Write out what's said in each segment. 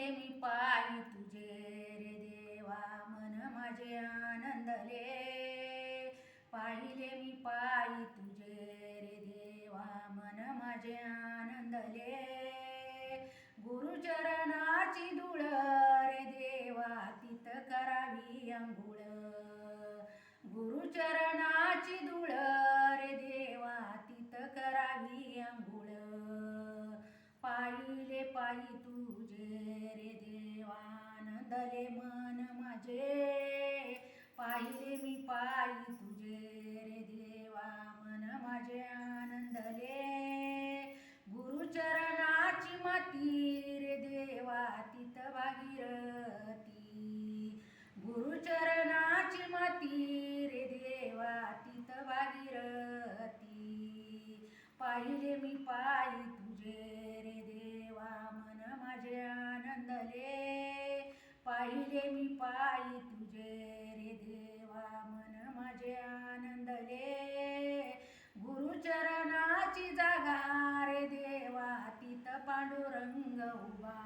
पाहिले मी पायी तुझे रे देवा मन माझे आनंदले पाहिले मी पायी तुझे रे देवा मन माझे आनंदले गुरुचरणाची धूळ रे देवा तित करावी अंघोळ गुरुचरणाची धूळ रे देवा तित करावी अंघोळ पाहिले पायी तुझे रे देवा आनंदले मन माझे पाहिले मी पायी तुझे रे देवा मन माझे आनंदले गुरुचरणाची माती रे देवा तित भागीरथी गुरुचरणाची माती रे देवा तित भागीरथी पाहिले मी पायी तुझे रे देवा मन माझे आनंदले पाहिले मी पायी तुझे रे देवा मन माझे आनंदले गुरुचरणाची जागा रे देवा तित पांडुरंग उभा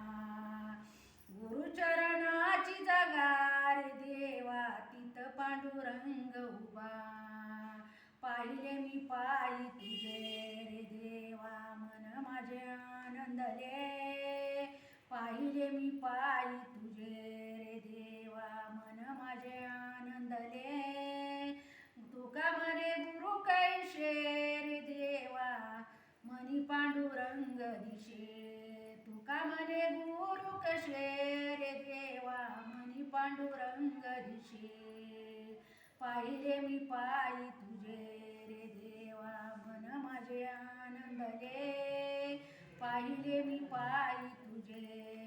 गुरुचरणाची जागा रे देवा तित पांडुरंग उभा पाहिले मी पायी तुझे रे देवा मन माझे आनंदले पाहिले मी पायी तुझे रे देवा मन माझे आनंदले तुका म्हणे गुरु कैसे रे देवा मनी पांडुरंग दिशे तुका म्हणे गुरु कसे रे देवा मनी पांडुरंग दिशे पाहिले मी पायी तुझे रे देवा मन माझे आनंदले पाहिले मी पायी तुझे